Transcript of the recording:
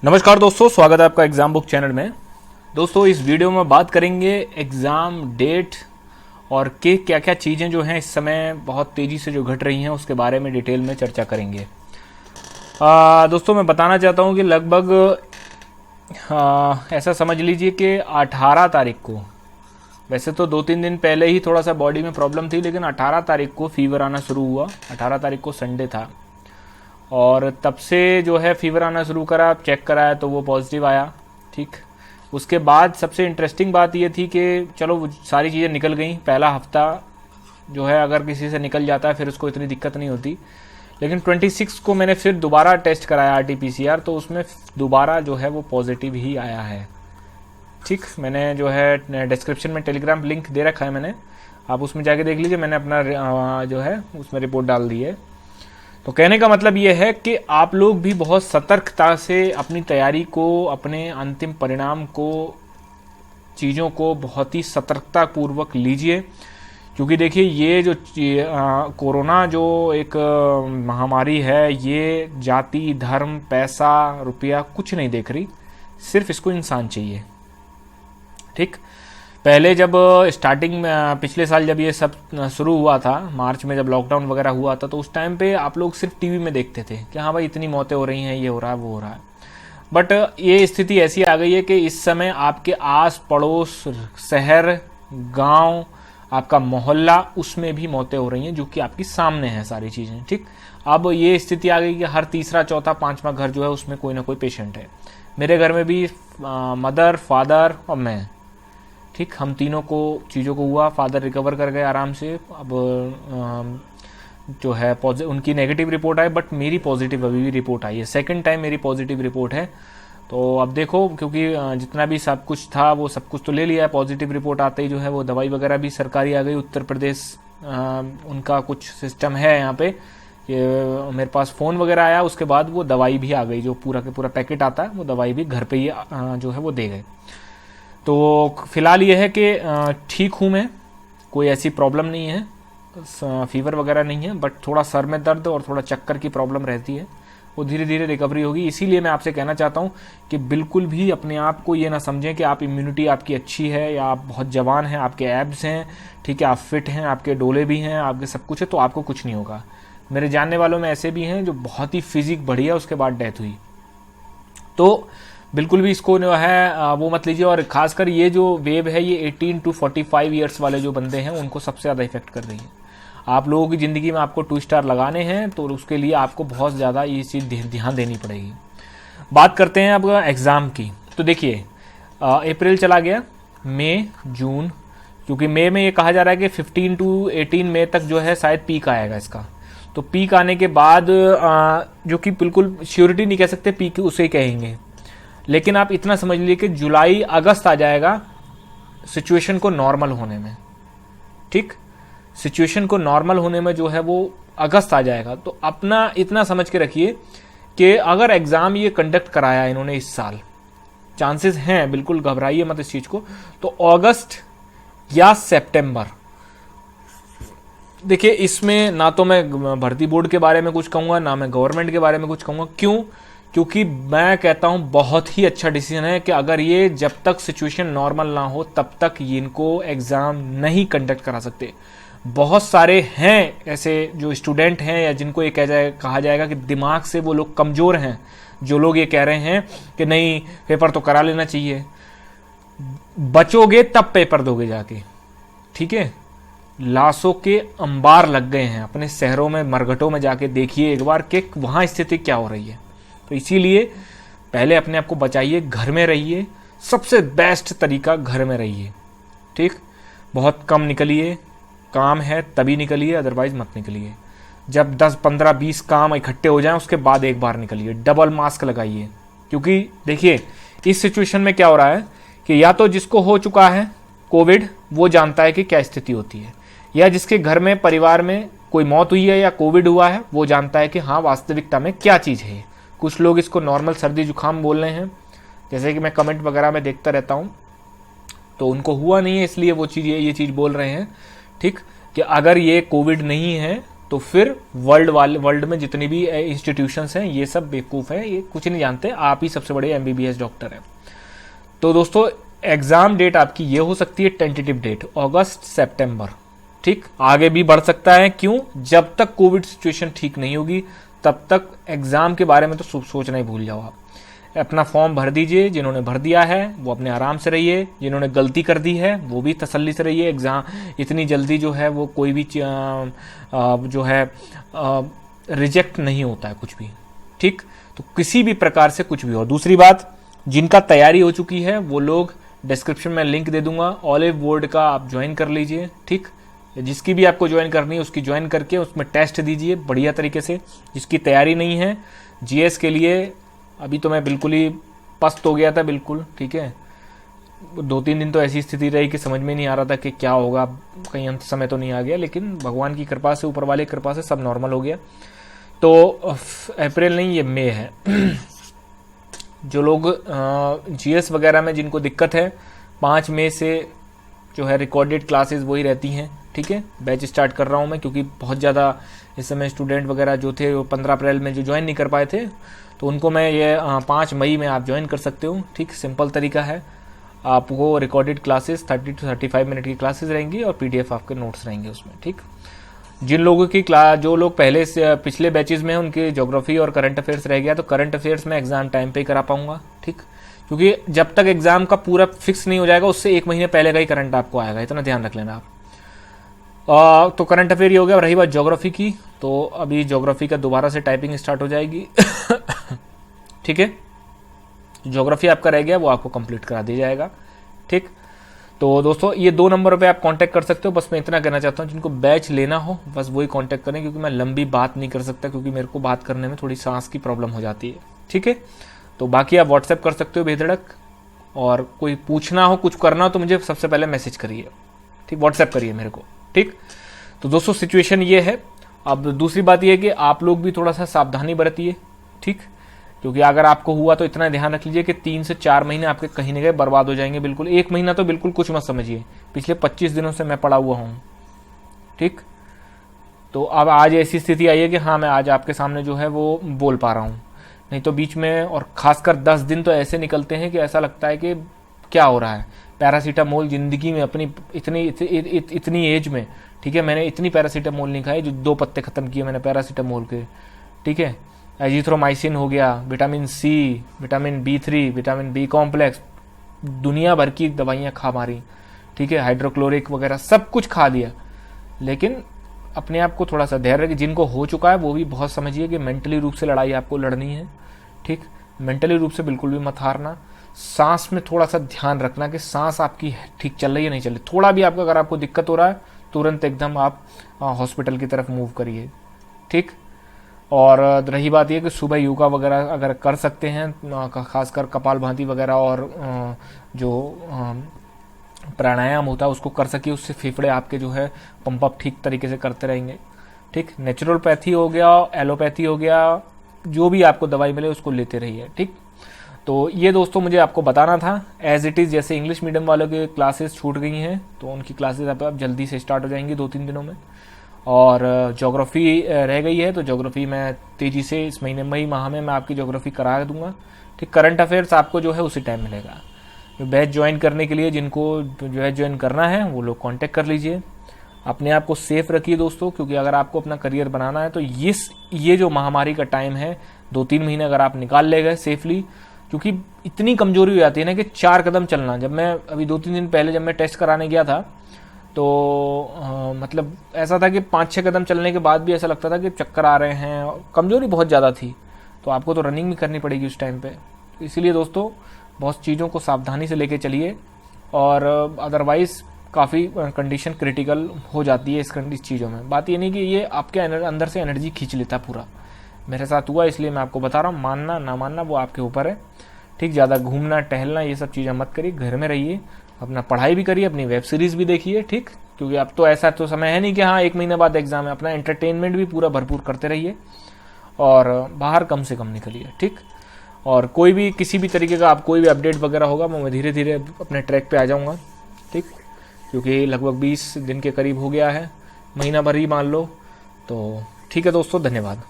नमस्कार दोस्तों, स्वागत है आपका एग्ज़ाम बुक चैनल में। दोस्तों, इस वीडियो में बात करेंगे एग्ज़ाम डेट और के क्या क्या चीज़ें जो हैं इस समय बहुत तेज़ी से जो घट रही हैं उसके बारे में डिटेल में चर्चा करेंगे। दोस्तों, मैं बताना चाहता हूं कि लगभग ऐसा समझ लीजिए कि 18 तारीख को, वैसे तो 2-3 दिन पहले ही थोड़ा सा बॉडी में प्रॉब्लम थी, लेकिन 18 तारीख को फीवर आना शुरू हुआ। 18 तारीख को संडे था और तब से जो है फीवर आना शुरू करा। चेक कराया तो वो पॉजिटिव आया। ठीक, उसके बाद सबसे इंटरेस्टिंग बात ये थी कि चलो सारी चीज़ें निकल गई। पहला हफ्ता जो है अगर किसी से निकल जाता है फिर उसको इतनी दिक्कत नहीं होती, लेकिन 26 को मैंने फिर दोबारा टेस्ट कराया RT-PCR, तो उसमें दोबारा जो है वो पॉजिटिव ही आया है। ठीक, मैंने जो है डिस्क्रिप्शन में टेलीग्राम लिंक दे रखा है मैंने, आप उसमें जाके देख लीजिए। मैंने अपना जो है उसमें रिपोर्ट डाल दी है। तो कहने का मतलब ये है कि आप लोग भी बहुत सतर्कता से अपनी तैयारी को, अपने अंतिम परिणाम को, चीज़ों को बहुत ही सतर्कता पूर्वक लीजिए, क्योंकि देखिए ये जो कोरोना जो एक महामारी है, ये जाति, धर्म, पैसा, रुपया कुछ नहीं देख रही, सिर्फ इसको इंसान चाहिए। ठीक, पहले जब स्टार्टिंग में पिछले साल जब ये सब शुरू हुआ था, मार्च में जब लॉकडाउन वगैरह हुआ था, तो उस टाइम पे आप लोग सिर्फ टीवी में देखते थे कि हाँ भाई इतनी मौतें हो रही हैं, ये हो रहा है, वो हो रहा है। बट ये स्थिति ऐसी आ गई है कि इस समय आपके आस पड़ोस, शहर, गांव, आपका मोहल्ला, उसमें भी मौतें हो रही हैं, जो कि आपकी सामने हैं सारी चीज़ें। ठीक, अब ये स्थिति आ गई कि हर तीसरा, चौथा, पांचवा घर जो है उसमें कोई ना कोई पेशेंट है। मेरे घर में भी मदर, फादर और मैं, ठीक, हम तीनों को चीज़ों को हुआ। फादर रिकवर कर गए आराम से। अब जो है उनकी नेगेटिव रिपोर्ट आई, बट मेरी पॉजिटिव अभी भी रिपोर्ट आई है। सेकंड टाइम मेरी पॉजिटिव रिपोर्ट है। तो अब देखो, क्योंकि जितना भी सब कुछ था वो सब कुछ तो ले लिया है। पॉजिटिव रिपोर्ट आते ही जो है वो दवाई वगैरह भी सरकारी आ गई। उत्तर प्रदेश उनका कुछ सिस्टम है यहाँ पे, ये मेरे पास फ़ोन वगैरह आया, उसके बाद वो दवाई भी आ गई, जो पूरा के पूरा पैकेट आता है, वो दवाई भी घर पे ही जो है वो दे गए। तो फिलहाल ये है कि ठीक हूँ मैं, कोई ऐसी प्रॉब्लम नहीं है, फीवर वगैरह नहीं है, बट थोड़ा सर में दर्द और थोड़ा चक्कर की प्रॉब्लम रहती है। वो धीरे धीरे रिकवरी होगी। इसीलिए मैं आपसे कहना चाहता हूँ कि बिल्कुल भी अपने आप को ये ना समझें कि आप इम्यूनिटी आपकी अच्छी है या आप बहुत जवान हैं, आपके एब्स हैं, ठीक है, आप फिट हैं, आपके डोले भी हैं, आपके सब कुछ है, तो आपको कुछ नहीं होगा। मेरे जानने वालों में ऐसे भी हैं जो बहुत ही फिजिक बढ़िया, उसके बाद डेथ हुई। तो बिल्कुल भी इसको जो है वो मत लीजिए। और खासकर ये जो वेव है, ये 18 to 45 ईयर्स वाले जो बंदे हैं उनको सबसे ज़्यादा इफेक्ट कर रही है। आप लोगों की ज़िंदगी में आपको 2 स्टार लगाने हैं, तो उसके लिए आपको बहुत ज़्यादा ये चीज़ ध्यान देनी पड़ेगी। बात करते हैं अब एग्ज़ाम की। तो देखिए, अप्रैल चला गया, मई, जून, क्योंकि मई में ये कहा जा रहा है कि 15 to 18 मई तक जो है शायद पीक आएगा इसका। तो पीक आने के बाद जो कि बिल्कुल श्योरिटी नहीं कह सकते, पीक उसे कहेंगे, लेकिन आप इतना समझ लीजिए कि जुलाई अगस्त आ जाएगा सिचुएशन को नॉर्मल होने में। ठीक, सिचुएशन को नॉर्मल होने में जो है वो अगस्त आ जाएगा। तो अपना इतना समझ के रखिए कि अगर एग्जाम ये कंडक्ट कराया इन्होंने इस साल, चांसेस हैं, बिल्कुल घबराइए मत इस चीज को, तो अगस्त या सितंबर। देखिए, इसमें ना तो मैं भर्ती बोर्ड के बारे में कुछ कहूंगा, ना मैं गवर्नमेंट के बारे में कुछ कहूंगा। क्यों? क्योंकि मैं कहता हूं बहुत ही अच्छा डिसीजन है कि अगर ये जब तक सिचुएशन नॉर्मल ना हो तब तक इनको एग्जाम नहीं कंडक्ट करा सकते। बहुत सारे हैं ऐसे जो स्टूडेंट हैं या जिनको ये कहा जाएगा कि दिमाग से वो लोग कमजोर हैं, जो लोग ये कह रहे हैं कि नहीं पेपर तो करा लेना चाहिए। बचोगे तब पेपर दोगे जाके। ठीक है, लाशों के अंबार लग गए हैं अपने शहरों में, मरघटों में जाके देखिए एक बार कि वहां स्थिति क्या हो रही है। तो इसीलिए पहले अपने आप को बचाइए, घर में रहिए, सबसे बेस्ट तरीका घर में रहिए। ठीक, बहुत कम निकलिए, काम है तभी निकलिए, अदरवाइज मत निकलिए। जब 10, 15, 20 काम इकट्ठे हो जाएं उसके बाद एक बार निकलिए। डबल मास्क लगाइए, क्योंकि देखिए इस सिचुएशन में क्या हो रहा है कि या तो जिसको हो चुका है कोविड वो जानता है कि क्या स्थिति होती है, या जिसके घर में परिवार में कोई मौत हुई है या कोविड हुआ है वो जानता है कि हाँ वास्तविकता में क्या चीज़ है। कुछ लोग इसको नॉर्मल सर्दी जुकाम बोल रहे हैं, जैसे कि मैं कमेंट वगैरह में देखता रहता हूँ, तो उनको हुआ नहीं है इसलिए वो चीज़ ये चीज़ बोल रहे हैं। ठीक, कि अगर ये कोविड नहीं है तो फिर वर्ल्ड में जितनी भी इंस्टीट्यूशंस हैं ये सब बेवकूफ़ हैं, ये कुछ नहीं जानते, आप ही सबसे बड़े एमबीबीएस डॉक्टर हैं। तो दोस्तों एग्जाम डेट आपकी ये हो सकती है टेंटेटिव डेट अगस्त सितंबर, ठीक, आगे भी बढ़ सकता है। क्यों? जब तक कोविड सिचुएशन ठीक नहीं होगी तब तक एग्जाम के बारे में तो सोचना ही भूल जाओ आप। अपना फॉर्म भर दीजिए, जिन्होंने भर दिया है वो अपने आराम से रहिए, जिन्होंने गलती कर दी है वो भी तसल्ली से रहिए। एग्जाम इतनी जल्दी जो है वो कोई भी जो है रिजेक्ट नहीं होता है कुछ भी, ठीक। तो किसी भी प्रकार से कुछ भी हो। दूसरी बात, जिनका तैयारी हो चुकी है वो लोग डिस्क्रिप्शन में लिंक दे दूंगा, ऑलिव बोर्ड का आप ज्वाइन कर लीजिए, ठीक। जिसकी भी आपको ज्वाइन करनी है उसकी ज्वाइन करके उसमें टेस्ट दीजिए बढ़िया तरीके से। जिसकी तैयारी नहीं है जीएस के लिए, अभी तो मैं बिल्कुल ही पस्त हो गया था बिल्कुल, ठीक है। 2-3 दिन तो ऐसी स्थिति रही कि समझ में नहीं आ रहा था कि क्या होगा, कहीं अंत समय तो नहीं आ गया, लेकिन भगवान की कृपा से, ऊपर वाले की कृपा से सब नॉर्मल हो गया। तो अप्रैल नहीं, ये मई है। जो लोग जीएस वगैरह में जिनको दिक्कत है, 5 मई से जो है रिकॉर्डेड क्लासेस वही रहती हैं, ठीक है। बैच स्टार्ट कर रहा हूँ मैं, क्योंकि बहुत ज़्यादा इस समय स्टूडेंट वगैरह जो थे वो 15 अप्रैल में जो ज्वाइन नहीं कर पाए थे, तो उनको मैं ये 5 मई में आप ज्वाइन कर सकते हो, ठीक। सिंपल तरीका है, आपको रिकॉर्डेड क्लासेस 30 to 35 मिनट की क्लासेस रहेंगी और पीडीएफ आपके नोट्स रहेंगे उसमें, ठीक। जिन लोगों की जो लोग पहले से पिछले बैचेज में उनके ज्योग्राफी और करंट अफेयर्स रह गया, तो करंट अफेयर्स में एग्जाम टाइम पे ही करा पाऊंगा, ठीक। क्योंकि जब तक एग्जाम का पूरा फिक्स नहीं हो जाएगा उससे 1 महीने पहले का ही करंट आपको आएगा, इतना ध्यान रख लेना आप। तो करंट अफेयर ही हो गया। रही बात ज्योग्राफी की, तो अभी ज्योग्राफी का दोबारा से टाइपिंग स्टार्ट हो जाएगी। ठीक है, ज्योग्राफी आपका रह गया वो आपको कंप्लीट करा दिया जाएगा, ठीक। तो दोस्तों ये 2 नंबर पे आप कांटेक्ट कर सकते हो। बस मैं इतना कहना चाहता हूँ, जिनको बैच लेना हो बस वही कांटेक्ट करें, क्योंकि मैं लंबी बात नहीं कर सकता, क्योंकि मेरे को बात करने में थोड़ी सांस की प्रॉब्लम हो जाती है, ठीक है। तो बाकी आप व्हाट्सएप कर सकते हो बेधड़क, और कोई पूछना हो, कुछ करना हो तो मुझे सबसे पहले मैसेज करिए, ठीक, व्हाट्सएप करिए मेरे को, ठीक। तो दोस्तों सिचुएशन ये है। अब दूसरी बात ये है कि आप लोग भी थोड़ा सा सावधानी बरतिए, ठीक, क्योंकि अगर आपको हुआ तो इतना ध्यान रख लीजिए कि 3 से 4 महीने आपके कहीं न कहीं बर्बाद हो जाएंगे। बिल्कुल 1 महीना तो बिल्कुल कुछ मत समझिए, पिछले 25 दिनों से मैं पड़ा हुआ हूँ, ठीक। तो अब आज ऐसी स्थिति आई है कि हाँ मैं आज आपके सामने जो है वो बोल पा रहा हूँ, नहीं तो बीच में, और खासकर 10 दिन तो ऐसे निकलते हैं कि ऐसा लगता है कि क्या हो रहा है। पैरासीटामोल जिंदगी में अपनी इतनी एज में, ठीक है, मैंने इतनी पैरासीटामोल नहीं खाई, जो 2 पत्ते खत्म किए मैंने पैरासीटामोल के, ठीक है। एजिथ्रोमाइसिन हो गया, vitamin C, vitamin B3, vitamin B complex, दुनिया भर की दवाइयाँ खा मारी, ठीक है, हाइड्रोक्लोरिक वगैरह सब कुछ खा दिया। लेकिन अपने आप को थोड़ा सा धैर्य रखिए। जिनको हो चुका है वो भी बहुत समझिए कि मेंटली रूप से लड़ाई आपको लड़नी है, ठीक। मेंटली रूप से बिल्कुल भी मत हारना। सांस में थोड़ा सा ध्यान रखना कि सांस आपकी ठीक चल रही है नहीं चल रही। थोड़ा भी आपका अगर आपको दिक्कत हो रहा है तुरंत एकदम आप हॉस्पिटल की तरफ मूव करिए, ठीक। और रही बात यह कि सुबह योगा वगैरह अगर कर सकते हैं, खासकर कपालभाति वगैरह और जो प्राणायाम होता है उसको कर सकिए, उससे फेफड़े आपके जो है पंप अप ठीक तरीके से करते रहेंगे, ठीक। नेचुरोपैथी हो गया, एलोपैथी हो गया, जो भी आपको दवाई मिले उसको लेते रहिए, ठीक। तो ये दोस्तों मुझे आपको बताना था। एज इट इज़, जैसे इंग्लिश मीडियम वालों की क्लासेस छूट गई हैं तो उनकी क्लासेस अब जल्दी से स्टार्ट हो जाएंगी 2-3 दिनों में। और ज्योग्राफी रह गई है तो ज्योग्राफी मैं तेज़ी से इस महीने मई माह में मैं आपकी ज्योग्राफी करा दूंगा, ठीक। करंट अफेयर्स आपको जो है उसी टाइम मिलेगा। जो बैच ज्वाइन करने के लिए जिनको जो है ज्वाइन करना है वो लोग कांटेक्ट कर लीजिए। अपने आप को सेफ रखिए दोस्तों, क्योंकि अगर आपको अपना करियर बनाना है तो ये जो महामारी का टाइम है 2-3 महीने अगर आप निकाल ले गए सेफली, क्योंकि इतनी कमजोरी हो जाती है ना कि 4 कदम चलना। जब मैं अभी 2-3 दिन पहले जब मैं टेस्ट कराने गया था तो मतलब ऐसा था कि 5-6 कदम चलने के बाद भी ऐसा लगता था कि चक्कर आ रहे हैं, कमजोरी बहुत ज़्यादा थी। तो आपको तो रनिंग भी करनी पड़ेगी उस टाइम पे। तो इसीलिए दोस्तों बहुत चीज़ों को सावधानी से लेके चलिए, और अदरवाइज़ काफ़ी कंडीशन क्रिटिकल हो जाती है इस चीज़ों में। बात ये नहीं कि ये आपके अंदर से एनर्जी खींच लेता पूरा, मेरे साथ हुआ इसलिए मैं आपको बता रहा हूँ। मानना ना मानना वो आपके ऊपर है, ठीक। ज़्यादा घूमना टहलना ये सब चीज़ें मत करिए, घर में रहिए, अपना पढ़ाई भी करिए, अपनी वेब सीरीज़ भी देखिए, ठीक। क्योंकि अब तो ऐसा तो समय है नहीं कि हाँ 1 महीने बाद एग्जाम है। अपना एंटरटेनमेंट भी पूरा भरपूर करते रहिए और बाहर कम से कम निकलिए, ठीक। और कोई भी किसी भी तरीके का आप कोई भी अपडेट वगैरह होगा मैं धीरे धीरे अपने ट्रैक पे आ जाऊँगा, ठीक। क्योंकि लगभग 20 दिन के करीब हो गया है, महीना भर ही मान लो, तो ठीक है दोस्तों, धन्यवाद।